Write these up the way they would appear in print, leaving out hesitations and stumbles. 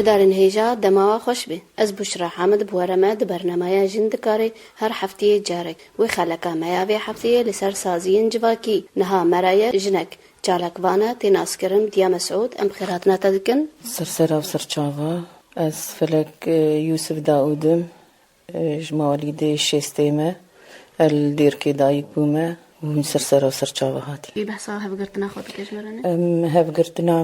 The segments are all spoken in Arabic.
گهدارن هیجا دماغ خوش بی. از بشرا حامد بورمد برنامه جند کاری هر هفته جارک و خلکا میاوی هفته لسر سازین جواکی نها مرای جنک جالکوانا تناسکرم دیا مسعود ام خیراتنا تدکن سرسرا و سرچاوا از فلک یوسف داودم مواليد شيستيمة الدير كي دايك بوما ومن سرسرا و سرچاوا هاتي ای بحثا هفگرتنا خود کشورانه هفگرتنا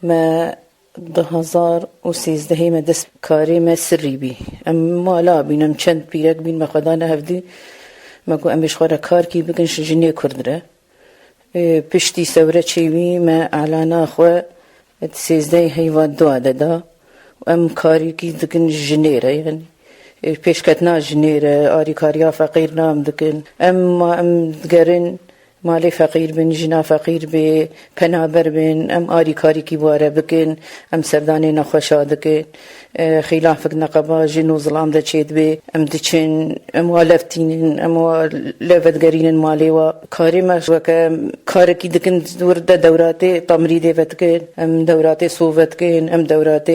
ما 2013 ما دست کاری ما سری بی ما لا بینم چند پیرک بین ما خدانا هفدی ما گو امش خورا کار کی بکنش جنی کردره پشتی سوره چیوی ما اعلانا خو 13 هیوان دو دادا و ام کاری کی دکن جنیره یعنی پیشکتنا جنیره آری کاریا فقیر نام دکن ام دگرن مالی فقیر بن جنا فقیر به پنابر بن ام آری کاری کی بواره بکن ام سردانی نخوشا دکن خلافک نقبا جنو ظلام ده چید به ام دچن ام والفتین ام لفتگرین مالی و کاری مش وکه کار کی دکن ورده دورات تمریده وتکن ام دورات صوفت کن ام دورات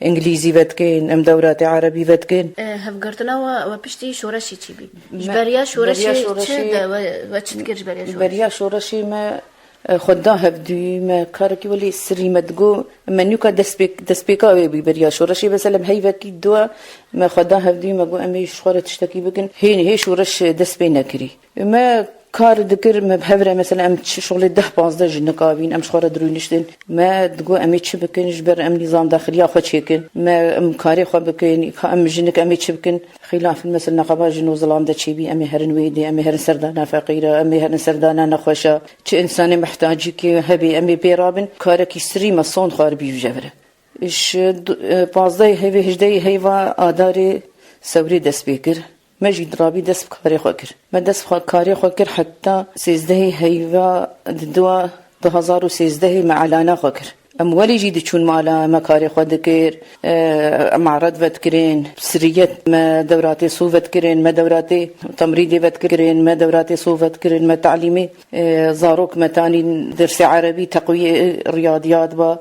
انگلیزی وتکن ام دورات عربی وتکن هفگرتنا و پشتی شورشی چی بی جبریا شورشی چه و چی تکر جبریا شورشی ما خدا هفدی ما کارکی ولی سری مدگو منو کا دست بیکا بی بریا شورشی مثلا هی وکی دو ما خدا هفدی ما گو امی شخوره تشتکی بکن هی شورش دست بی نکری ما کار دکر ما بهفره مثلا ام شغل 10-15 جنکابین ام شخوره درونشتن ما دگو امی چی بکن جبر ام نظام داخلی خود چیکن ما ام کاری خود بکن ام جنک امی چی بکن خلاف مثلا نقبا جنو ظلام ده چی بی امی هرن ویدی امی هرن سردانا فقیره امی هرن سردانا نخوشا چه انسان محتاجی که هبی امی بیرابن کارکی سری مسون خار بیو جبره اش 15 هیوی 18 هیوا آداری سوری دست بیکر مجي درابي دس بكاري خوكر ما دس بكاري خوكر حتى 13 هيفا دوا 2013 مع لانا خوكر ام ولي جي دچون مالا مكاري خودكر معرض وتكرين سريت ما دوراتي صوفت كرين ما دوراتي تمريدي وتكرين ما دوراتي صوفت كرين ما تعليمي زاروك متاني درس عربي تقوية رياضيات با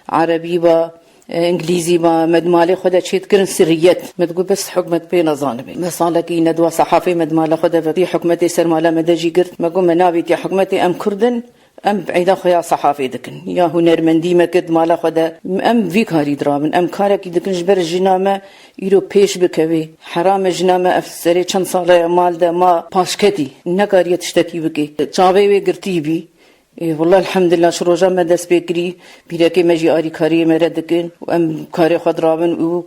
عربي با انگلیزی با مدمالی خدا چیت کرن سریت مدگو بس حکمت بی نظانه بی مثلا کی ندوا صحافی مدمال خدا فتی حکمتی سرمالا مدجی گرت مگو منابیت یا حکمتی ام کردن ام بعیدا خیا صحافی دکن یا هنرمندی مکد مالا خدا ام وی کاری درامن ام کارکی دکن جبر جنامه ایرو پیش بکوی حرام جنامه افسری چند ساله مال ده ما پاشکتی نکاریت تشتکی بکی چاوی وی گرتی بی والله الحمد لله شروجا ما دست بكري بيراكي ماجي آري كاري مردكن وام كاري خضرابن و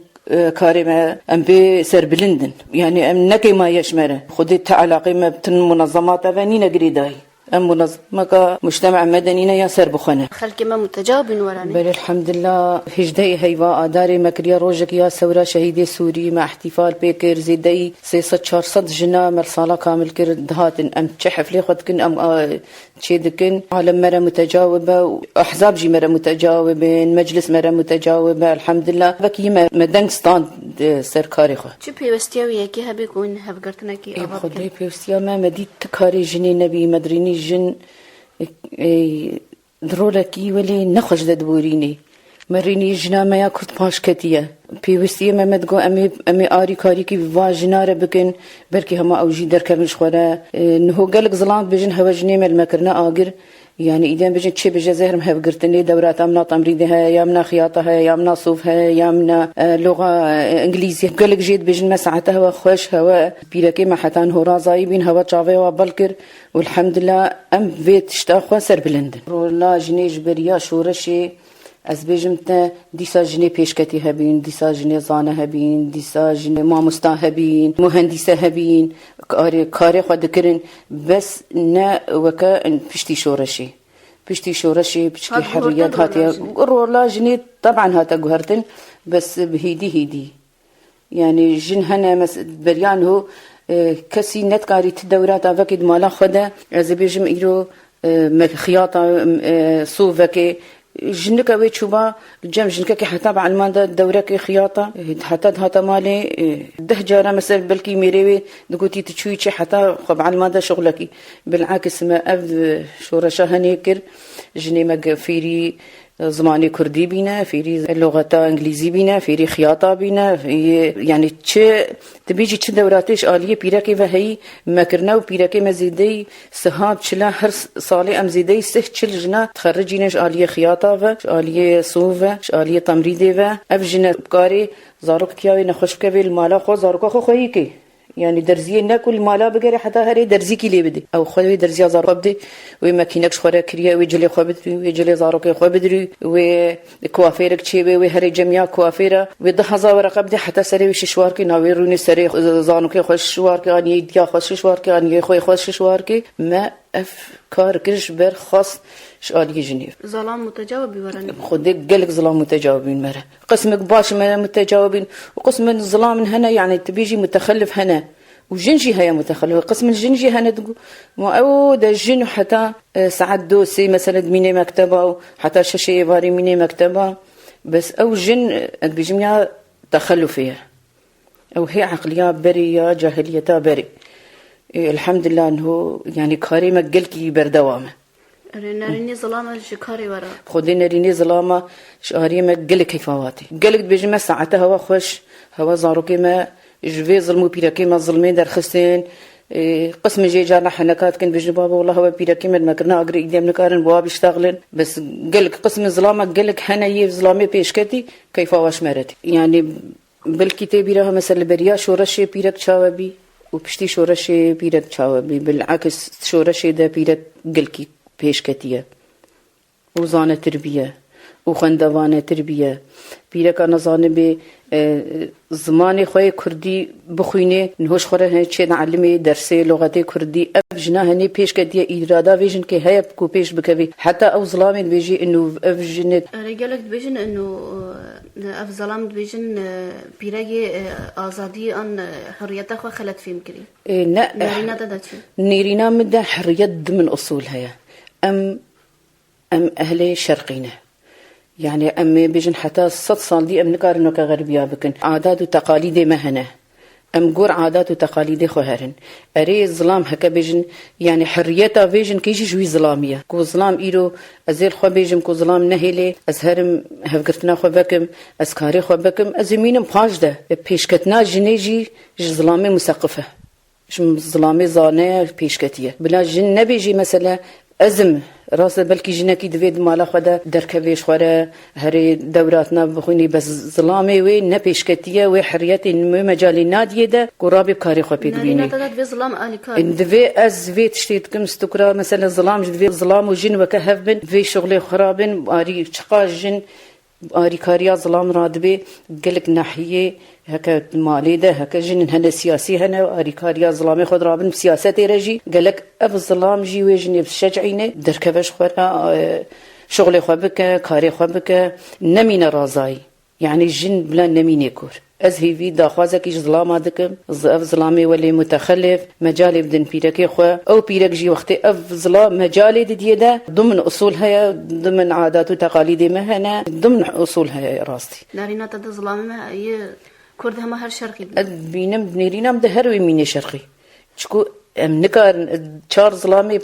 كاري ما ام بي سر بلندن يعني ام نكي ما يشمره خدت علاقه ما بتن منظمات فانينا قريداي ام منظمه مجتمع مدني يا سر بخنه خلك ما متجاوب وراني بل الحمد لله هجدي هيوا اداري مكريا روجك يا ثوره شهيد سوري مع احتفال بكر زيدي 400 جنا مرساله كامل كر دهاتن ام تشحفلي خدكن ام تشيدكن عالم مرة متجاوبة وأحزاب جي مرة متجاوبة مجلس مرة متجاوبة الحمد لله بكي مدنكستان سركاري خو شو بيوستيوي كي هبيكون هبقرتنا كي أبغى خدي بيوستيا ما مديت تكاري جني نبي مدريني جن درولكي ولي نخش دبوريني مريني جنا ما ياكل باش كتيه بيوستي ما مدقو امي آري كاري كي واجنا ربكن بركي هما اوجي دركبش خورا نهو قالك ظلام بجن هواجني مال مكرنا آجر يعني إذا بجن شيء بجزائر هفقرتني دورات أمنا تمريضها يامنا خياطها يامنا صوفها يامنا لغة إنجليزية قالك جيت بجن مساعتها وخوش هوا بيلكي ما حتى هو رازايبين هوا تشافي وبلكر والحمد لله أم فيت اشتاخوا سر بلندن والله جني جبريا شورشي از بجمت دیسا جنی پیشکتی هبین دیسا جنی زانه هبین دیسا جنی ماموستا هبین مهندسه هبین کاری خود کرن بس نه وکا پشتی شورشی پشتی حریت هاتیا رولا جنی طبعا هاتا گوهرتن بس بهيدي يعني جن هنا بريان هو كسي نتكاري تدورات أفكد مالا خدا از بجم إيرو خياطة صوفك جنك ويتشوبا الجام جنك كي حتى بعلمان الدورة كي خياطة حتى هاتا مالي ده جارة مثلا بلكي ميريوي دقوتي تشوي شي حتى خب علمان شغلكي بالعكس ما أف شورشة هنيكر جني مقفيري زماني كردي بينا فيري لغتا انجليزي بينا فيري خياطة بينا يعني تش تبيجي تش دوراتيش آلية بيراكي وهي مكرنا وبيراكي مزيدي سهاب تشلا هر صالي ام زيدي سه تشل جنا تخرجينش آلية خياطة و آلية صوفة آلية تمريدي و اف جنا بكاري زاروك كياوي نخش بكوي المالا خو زاروك خو خويكي يعني درزيه ناكل مالا بقري حتى هري درزي كي لي بدي او خوي درزي زارو بدي وماكينك شخوره كريا ويجلي خو بدري ويجلي زاروك خو بدري وكوافيرك تشيبي وهري جميع كوافيره وضحزا ورقه بدي حتى سري وش شواركي ناويروني سري زانوك خوش شواركي اني يديا خوش شواركي اني خوي خوش شواركي ما افكار كرش بر خاص شالي جنيف ظلام متجاوب ورن خدك قالك ظلام متجاوبين مرة قسمك باش متجاوبين وقسم الظلام هنا يعني تبيجي متخلف هنا وجنجي هيا متخلف قسم الجنجي هنا تقول ما او ده الجن حتى ساعات دوسي مثلا ميني مكتبه حتى شاشة باري ميني مكتبه بس او جن بيجمع تخلفية او هي عقلية برية جاهلية بري الحمد لله انه يعني كريمة قلكي بردوامه ناريني ظلامة شكاري ورا خدي ناريني ظلامة شاري ما قلك كيفواتي قلك بيجمع ساعتها هوا خوش هوا زاروكي ما جوي ظلمو بيراكي ما ظلمين در خسين قسم جي جانا حنكات كن بيجي بابا والله هو بيراكي ما كرنا اقري قدام نكارن بواب يشتغلن بس قلك قسم ظلامة قلك حنا يف ظلامي بيشكتي كيفواش مرتي يعني بالكتاب راها مثلا بريا شورشي بيرك تشاوبي وبشتي شورشي بيرك تشاوبي بالعكس شورشي ده بيرك قلكي پیشکتیه و زانه تربیه و خندوانه تربیه پیرک نزانه به زمان خوی کردی بخوینه نهوش خوره هن چه نعلمه درسه لغت کردی اب جنا هنی پیشکتیه ایرادا ویژن که هیا بکو پیش بکوی حتی او ظلام بیجی انه اف جنت رجالك بيجن انه اف ظلام بيجن بيراجي ازادي ان حريته خو خلت في مكري نارينا ددتشو نيرينا مده حرية ضمن اصول هيا ام اهلي شرقينا يعني ام بيجن حتى 6 سال دي ام نكارنو كغربيا بكن عادات وتقاليد مهنه ام قور عادات وتقاليد خوهرن اري ظلام هكا بيجن يعني حريته بيجن كيجي جوي ظلاميه كو ظلام ايرو ازيل خو بيجم كو ظلام نهيلي ازهرم هفقرتنا خو بكم اسكاري خو بكم ازمينم باجده بيشكتنا جنيجي ظلامي مثقفه شم ظلامي زانه بيشكتيه بلا جن نبيجي مثلا ازم راس بلكي جنكي دويد مالا خدا دركبيش خورا هري دوراتنا بخوني بس ظلامي وي نبيشكتيه وي حريتي مجالي ناديه ده قرابي بكاري خو بيدبيني نارينا دد في ظلام الي كار دفي از في تشتيتكم استكرا مثلا ظلام دفي ظلام وجن وكهف بن في شغلي خرابن اري شقا جن اري كاريا ظلام رادبي قلك ناحيه هكا مالي ده هكا جن هنا سياسي هنا اري كاريا ظلامي خد رابن سياساتي رجي قالك اف ظلام جي وجني بشجعينه دركبش خورا شغلي خو بك كاري خو بك نمينا رازاي يعني الجن بلا نمين يكور از هي داخوازك ظلام هذاك اف ظلامي ولي متخلف مجالي بدن بيرك خو او بيرك جي وقت اف ظلام مجالي ديده ضمن اصول هي ضمن عادات وتقاليد مهنه ضمن اصول هي راستي نارينا دد ظلام ما هي كرد هما هر شرقي بينم بنيرينام ده هروي ميني شرقي شكو ام نكار چار ظلامي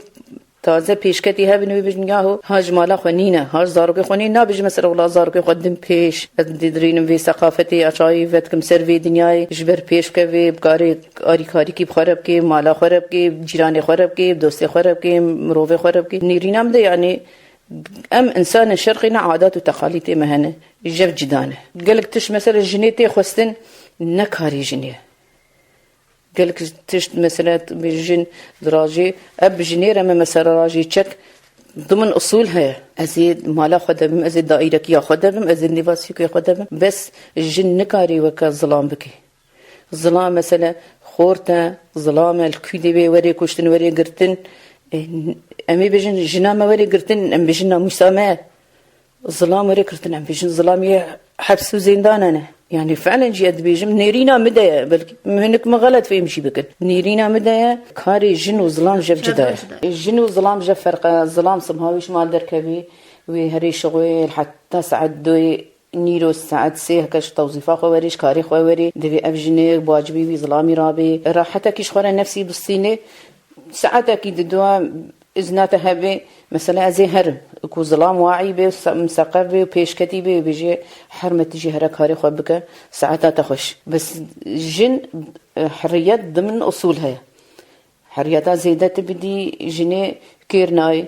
تازه پیشکتی ها بنوی بجن یاهو هاج مالا خونینا هاج زاروک خونینا بج مثلا ولا زاروک خدم پیش دیدرین وی ثقافتی اشای وتکم سروی دنیای جبر پیش کوي بکاری آری کاری کی خراب کی مالا خراب کی جیران خراب کی دوست خراب کی مروه خراب کی نیرینام ده يعني ام انسان شرقنا عادات وتقاليد مهنه جف جدانه قالك تش مثلا جنيتي خستن نكاري جنيه قالك تشت مثلا بجن دراجي اب جنيره ما مثلا راجي تشك ضمن اصولها ازيد مالا خدم ازيد دائره يا خدم ازيد نفاسي يا خدم بس الجن نكاري وكا ظلام بكي ظلام مثلا خورتا ظلام الكيدي وري كشتن وري قرتن امي بجن جنامه وري قرتن ام بجن مسامه ظلام وري قرتن ام بجن ظلام حبس وزندان انا يعني فعلا جيت بيجم نيرينا مدايا بلكي منك ما غلط في يمشي بكن نيرينا مدايا كاري جن وظلام جف جدايا الجن وظلام جف فرق الظلام سمهاويش مال دركبي وهري شغل حتى سعد دوي نيرو ساعات سي هكاش توظيفه خواريش كاري خواري دبي ابجني بواجبي ظلامي رابي راحتك يش خورا نفسي بالصينه ساعات اكيد دوا إذناتها بي مثلا أزي هرم كو ظلام واعي بي ومثقف بي وبيشكتي بي بيجي حرمة تجي هرك هاري خبك ساعتها تخش بس جن حريات ضمن أصولها حرياتها زيادة بدي جني كيرناي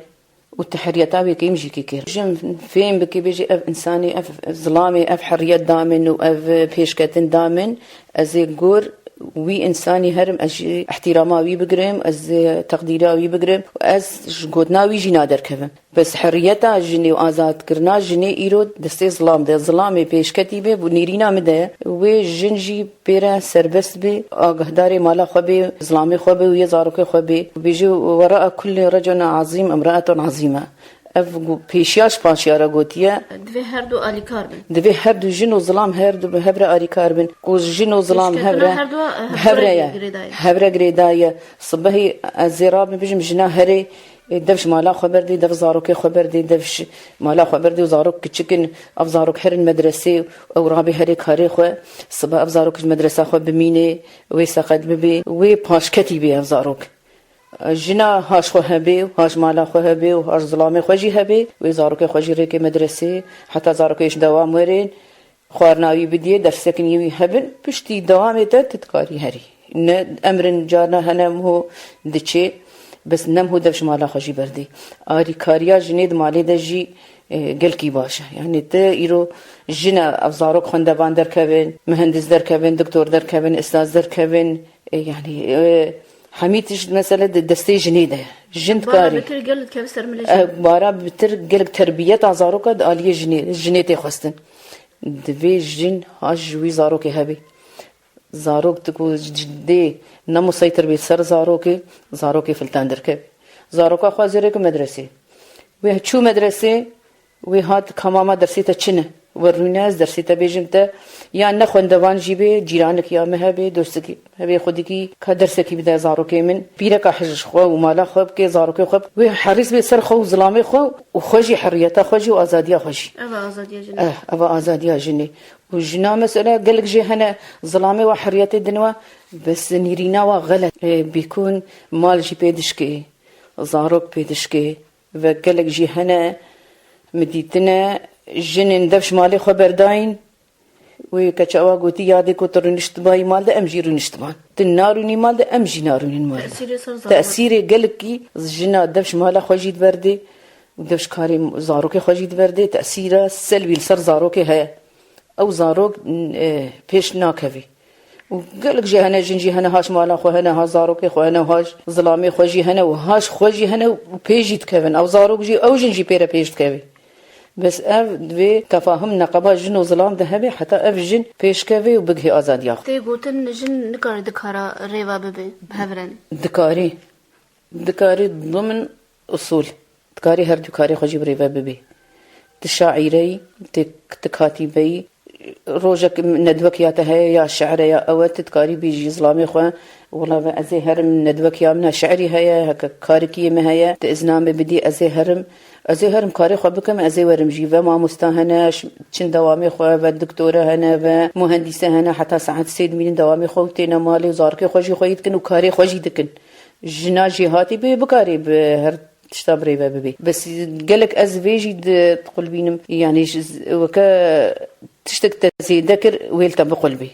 والتحرياتها بيكي يمشي كير جن فين بكي بيجي أف إنساني أف ظلامي أف حريات دامن وأف بيشكتن دامن أزي قور وی انسانی هرم از احتراما وی بگرم از تقدیرا وی بگرم و از گوتنا وی جی نادر کردم بس حریتا جنی و آزاد کرنا جنی ایرو دسته ظلام ده ظلامی پیشکتی به و نیرینا مده و جنجی پیرا سربست به آگهدار مالا خوبه ظلامی خوبه و یه زاروک خوبه بیجی وراء کل رجل عظیم امرأة عظیمه اف پیشیاش پاشیارا گوتیه دوی هر دو آلیکار بن دوی هر دو جن و ظلام هر دو به هبره آلیکار بن و جن و ظلام هبره گریدایه صبحی الزراب بيجم جنا هري دفش مالا خبر دي دف زاروك خبر دي دفش مالا خبر دي وزاروك كتشكن اف زاروك حر المدرسة او رابي هري كاري خو صبح اف زاروك المدرسة خو بميني ويساقد ببي وي باشكتي بي اف زاروك جنا هاش خو هبي وهاش مالا خو هبي وهاش ظلامي خوجي هبي وي زاروك خوجي ريكي مدرسة حتى زاروك ايش دوام ورين خوارناوي بدي درسكن يوي هبن بشتي دوام تتكاري هري امر جانا هنم هو دچه بس نم هو دفش مالا خوشی بردی آری کاریا جنید مالی دجی گل کی باشه یعنی ته ایرو جنا افزارک خندوان در کبن مهندس در کبن دکتور در کبن استاد در کبن یعنی حميتش مثلا دستي جنيده جند كاري بتر قلت كيف سر ملجا بارا بتر قلت تربيه زاروك اليه جنيتي خستن دفي جن هاج وي زاروك هبي زاروك تكو جدي نمو سيطر بسر زاروك فلتان دركب زاروك اخوا زيرك مدرسه وي شو مدرسه وي هات كماما درسي تشنه وروناز درسي تبيجمت يا نخوندوان جيبه جيرانك يا مهبه دوستك هبه خودكي كدرسكي بدا زاروك من بيرك حجج خو ومالا خو كي زاروك خو وي حريص بسر خو ظلامي خو وخوجي حريته خوجي وازاديه خوجي ابا ازاديه جني ابا ازاديه جني وجنا مسألة قالك جي هنا ظلامي وحريته دنوا بس نيرينا وغلط بيكون مال جي بيدشكي زاروك بيدشكي وقالك جي هنا مديتنا جن دفش مالي خبر داين وكتشوا قوتي يادي كتر نشتباي مال ده امجي رنشتبان تناروني مال ده امجي ناروني مال تأثير قلقي جنا دفش مالا خوجيت بردي ودفش كاري زاروك خوجيت بردي تأثير سلبي لسر زاروك هيا او زاروك پیش ناكوي وقالك جي هنا جنجي هنا هاش مالا خو هنا هاش زاروك خو هنا هاش ظلامي خوجي هنا وهاش خوجي هنا وبيجيت كفن او زاروك جي او جنجي بيرا بيجت كوي بس اف دوی تفاهم نقبا جن و ظلام ده هبه حتى اف جن پیشکوی و بگه آزاد یاخ تی گوتن جن نکار دکارا ریوا ببه بهورن دکاری ضمن اصول دکاری هر دکاری خوشی بریوا ببه تشاعری تكاتبي روجك ندوك يا تهي يا شعر يا اوت تكاري بيجي ظلامي خو والله ازي هرم ندوك يا من شعري هيا هك كاركي ما هيا تزنام بدي ازي هرم كاري خو بكم ازي ورم جيفا ما مستهناش چن دوامي خو و دكتوره هنا و مهندسه هنا حتى ساعات سيد من دوامي خو تينا مالي زاركي خوجي خويت كن وكاري خوجي دكن جنا جهاتي بكاري بهر تشتبري ببي بس قالك ازفيجي تقول بينم يعني وكا تشتك تزيد ذكر ويلتا بقلبي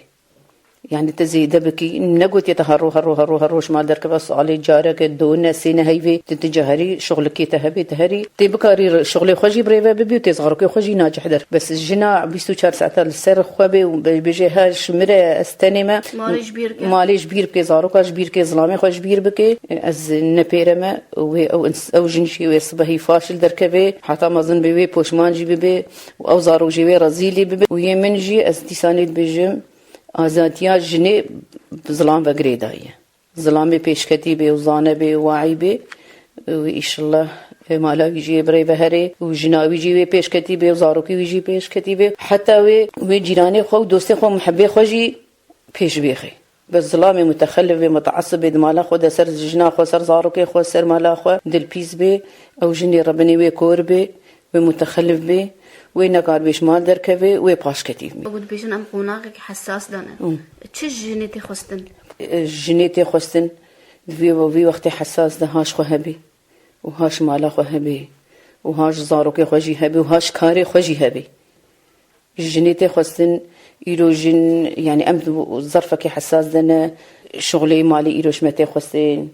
يعني تزيد بكي نقوت يتهروش ما درك بس علي جارك دون سنه هيفي تتجهري شغلك تهري تبكاري شغلي خوجي بريفا ببي وتزغرك خوجي ناجح در بس الجنا 24 ساعه السر خوبي وبيجيهاش مرا استنما ماليش بير بكي زاروك بير كي ظلامي خوش بير بكي از نبيرما او جنشي ويصبحي فاشل دركبي حتى ما ظن بيبي بوشمان جي بيبي او زارو جي رزيلي بيبي ويمنجي از تسانيد بيجم آزادیا جنی ظلام و گریدایه ظلامی پیشکتی به وزانه به وعی به و ایشالله مالا ویجی برای بهره و جناوی جی پیشکتی به وزاروکی ویجی پیشکتی به حتی و جیرانی خو دوست خو محبه خوجی پیش بیخی بس ظلام متخلف متعصب دمالا خود سر جنا خو سر زاروکی خو سر مالا خو دل پیس به او جنی ربنی و کور به و متخلف به وين قال بيش مال دركبي وي باش كتيف مي بود بيجن ام قوناقك حساس دانا تش جينيتي خستن جينيتي خستن في وقت حساس ده هاش خو هبي وهاش مالا خو هبي وهاش زاروكي خوجي هبي وهاش كاري خوجي هبي جنيتي خصن إيروجن يعني أم ظرفك حساس دنا شغلي مالي إيروش متى خصن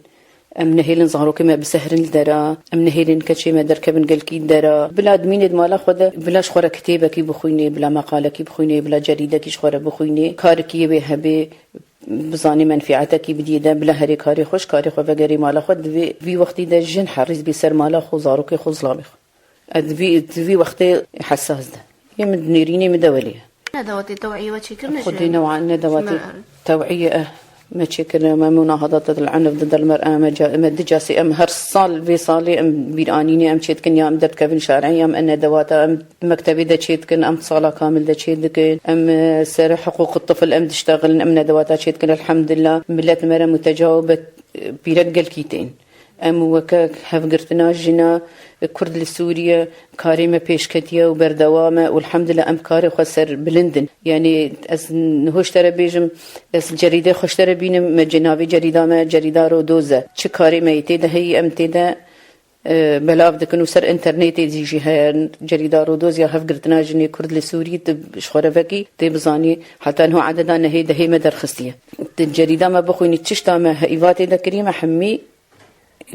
أم نهيلن زاروكي ما بسهرن درا أم نهيلن كشي ما دركبن قلكي درا بلاد مين مالا خدا بلاش خورا كتابة كي بخويني بلا مقالة كي بخويني بلا جريدة كيش خورا بخويني كاركي بهبي بزاني منفعتك بديدا بلا هري كاري خوش كاري خو وغيري مالا خد في وقتي دا جن حريص بيسر مالا خو زاروكي خو ظلامي في وقتي حساس ده يمد نيريني مدوليه ندوات التوعية وتشكرنا خدي نوعا ندوات توعية ما تشكرنا ما مناهضة العنف ضد المرأة ما دجاسي أم هر صال في صالي أم بيرانيني أم تشيتكن يا أم درت كفن شارعي أم أن دوات أم مكتبي دا تشيتكن أم صالة كامل دا تشيتكن أم سر حقوق الطفل أم تشتغل أم ندوات تشيتكن الحمد لله ملات المرأة متجاوبة بيرجل كيتين أم وكاك هفقرتنا جنا كرد لسوريا كاريمة بيشكتيا وبردوامة والحمد لله أم كاري خسر بلندن يعني أز نهوش ترى بيجم أز جريدة خوش ترى بينم مجنابي جريدة ما جريدة رو دوزة چه كاريمة يتيدا هي أم تيدا بلاف دكنو سر انترنت يجي هاي جريدة رو دوز يا هفقرتنا جني كرد لسوريا تب شخورفكي تبزاني حتى أنه عددا نهي ده هي مدرخستية الجريدة ما بخويني تشتا ما هايفاتي دا كريمة حمي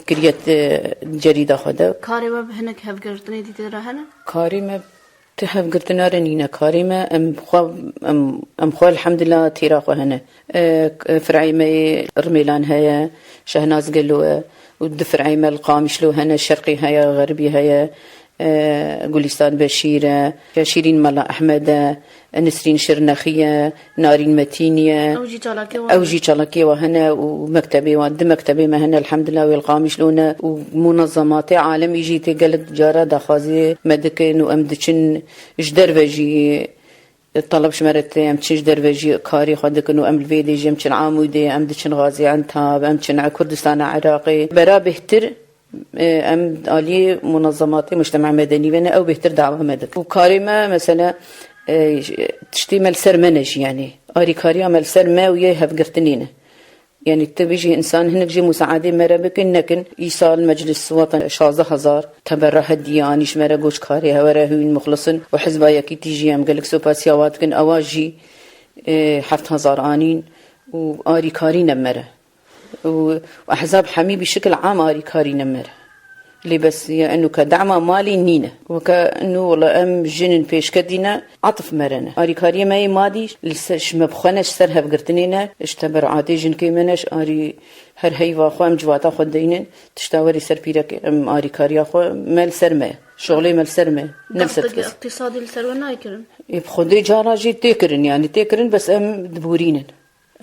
كريت جريدة خدا كاري ما بهنك هفقرتني دي تراهنا كاري ما تهفقرتنا رنينا كاري ما أم خو الحمد لله تيراخو هنا فرعي ما رميلان هيا شهناز قلوة ودفرعي ما القامش له هنا الشرقي هيا غربي هيا قوليستان بشيرة شيرين ملا أحمد نسرين شرنخية نارين متينية أوجي تشالاكي وهنا ومكتبي وعند مكتبي ما هنا الحمد لله والقامش لونا ومنظمات عالم يجي تقلد جارة دخازي مدكن وأمدكن جدر وجي طلب شمرت أم تشج درويجي كاري خدكن وأم الفيديجي أم تشن عامودي أم دكن غازي عنتاب أم تشن كردستان عراقي برا بهتر أم آلي منظمات مجتمع مدني بنا أو بهتر دعوة مدك وكاريما مثلا تشتي مال سرمنج يعني آري كاريا مال سرما وياه هفقرتنينه يعني تبيجي إنسان هناك جي مساعدة مرة بكن نكن إيصال مجلس وطن 16,000 تبرع هديانيش مرة جوش كاري هورا هون مخلصن وحزبا يكي تيجي أم قالك سوباسياوات كن أواجي 7,000 آنين وآري كاري نمرة وأحزاب حمي بشكل عام آري كاري نمرة اللي بس يعني كدعم مالي نينا وكأنه والله أم جنن بيش كدينا عطف مرنا آري كاري ماي مادي لسش مبخنش سرها بقرتنينا اشتبر عادي جن كيمنش آري هر هيوا خو أم جواتا خود دينن تشتاوري سر بيرك أم آري كاري خو مال سرمه شغلي مال سرمه نفس الكس اقتصادي السروة نايكرن بخدي جاراجي تكرن يعني تكرن بس أم دبورينن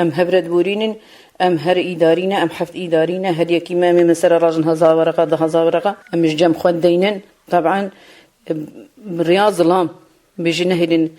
أم هبرد بورينن أم هر إدارينا أم حفت إدارينا هر يكي مامي مسر راجن 1000 ورقة 1000 ورقة أم مش جم خود دينن طبعا رياض ظلام بيجي نهلن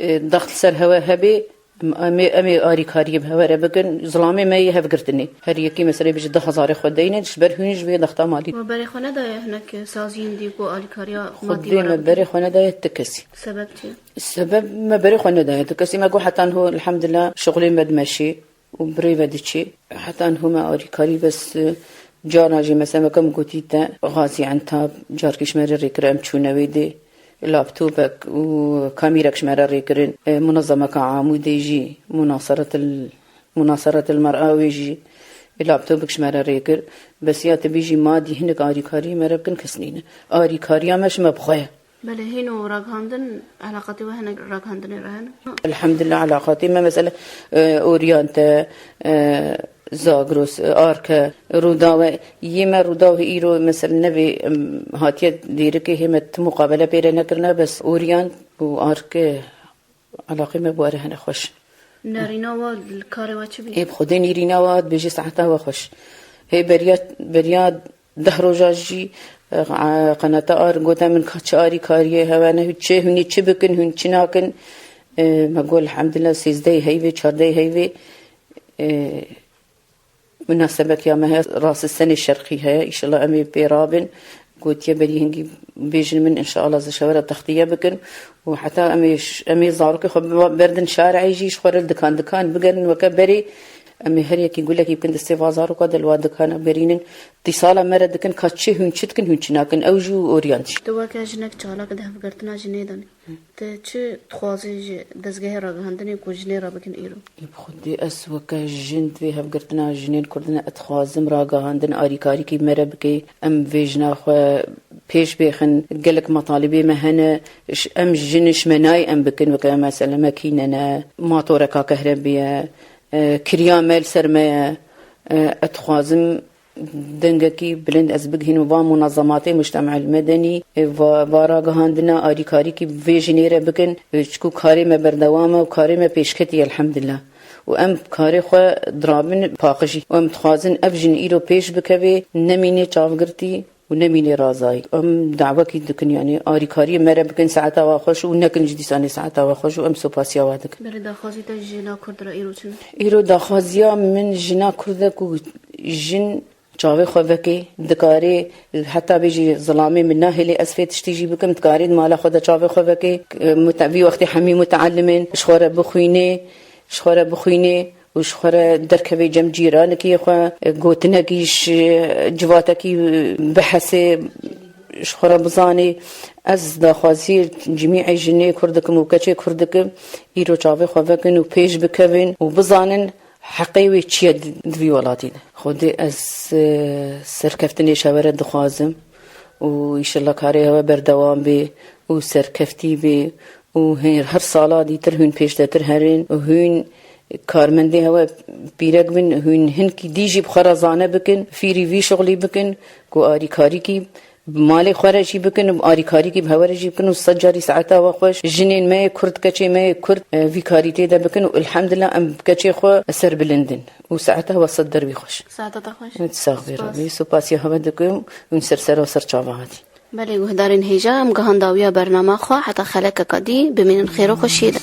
ضغط سر هوا هبي أمي آري كاري بهوا ربكن ظلامي ما يهف قرتني هر يكي مسر بيجي 10,000 خود دينن شبر هونج بي ضغطة مالي وبري خونه دا هناك سازين ديكو آري كاريا خدي ما بري خونه دا يتكسي سبب شي السبب ما بري خونه دا يتكسي ما قو حتى هو الحمد لله شغلي مدمشي وبريفة ديشي حتى أنهما آري كاري بس جارنا جي مثلا كم قوتيتا غازي عن تاب جار كشمر ريكر أم تشونويدي لابتوبك وكاميرا كشمر ريكرين منظمة كعامودي جي مناصرة المرأة ويجي لابتوبك كشمر ريكر بس يا تبيجي مادي هناك آري كاري مربكن كسنين آري كاريا مش مبخية بله هينو راغاندن علاقتي وهنا راغاندن رهنا الحمد لله علاقاتي ما مسألة أوريانتا زاغروس آركا روداوة يما روداوة إيرو مثلا نبي هاتية ديركي هم مقابلة بيرنا كرنا بس أوريان وآركا علاقي ما بوارهنا خوش ناريناوا الكاري واتشبي إيه بخدي نيريناوا بيجي ساعتها وخوش هي برياد دهرو جاجي قناة آر قوتا من كاتشاري كاريه هوانا هتشي هني تشبكن هن تشناكن ما قول الحمد لله 6 داي هيفي 4 داي هيفي مناسبة يا ما هي راس السنة الشرقي هي إن شاء الله أمي بيرابن قلت يا بري هنجي بيجن من إن شاء الله زشورة تغطية بكن وحتى أمي زارك خب بردن شارع يجي شخور الدكان بقن وكبري أمي هريا كي يقول لك يمكن دستيفازار وكذا الواد كان برينن اتصال مرة كان كاتشي هنشت كن هنشنا كن أوجو أورينتش تو كاجنك چالاك ده فكرتنا جنيدن ته چه تخوازي دزگه را هندني كوجني را بكن ايرو بخدي أسوك جند في هفقرتنا جنين كردنا أتخوازم راقا هندن آريكاري كي مربكي أم فيجنا خو بيش بيخن قلك مطالبي مهنا أم جنش مناي أم بكن وكا مثلا ماكيننا ماطوركا كهربية كريامل سرمية أتخوازم دنگکی بلند از بگهین و منظمات مجتمع المدني و باراغ هاندنا آریکاری کی ویژنیره بکن چکو کاری ما بردوامه و کاری ما پیشکتی الحمدلله و ام کاری خو درابن پاقشی و ام تخوازن افجن ایرو پیش بکوی نمینه چاوگرتی و نمینه رازایی ام دعوه کی دکن یعنی آریکاری مره بکن ساعتا و خوش و نکن جدیسانی ساعتا و خوش و ام سوپاسیا وادک بر داخازی تا جنا کرد را ایرو چن ایرو داخازیا من جنا کرده کو جن چاوی خوابکی دکاری حتی بیجی ظلامی من ناهلی اسفه تشتیجی بکم دکاری مالا خود چاوی خوابکی متعبی وقتی حمی متعلمین شخوره بخوینه و شخوره درکوی جم جیرانکی خو گوتنگیش جواتکی بحث شخوره بزانی از داخوازی جمیع جنی کردکم و کچه کردکم ایرو چاوی خوابکن و پیش بکوین و بزانن حقيوي تشي دوي ولاتي خودي از سركفتني شاورة دخوازم و إن شاء الله كاري هوا بردوام بي و سركفتي بي و هر صالة دي ترهن پیش دا ترهرين و هن كارمندي هوا بيرق بن هن هنكي ديجي بخرزانة بكن فيري في شغلي بكن كو آري كاري كي مالي خورجي بكن آريكاري كي بهورجي بكن وصجاري ساعتا وخوش جنين ما كرد كچي ما كرد في كاريتي دا بكن والحمد لله ام كچي خو سر بلندن وساعتها وصدر بيخوش ساعتا تخوش متساغبي ربي سوباسي هودكم ونسرسر وسر چاوهاتي بله گهدارین هیجا ام گهانداویا برنامه خو حتی خلق کدی بمین خیر و خوشیده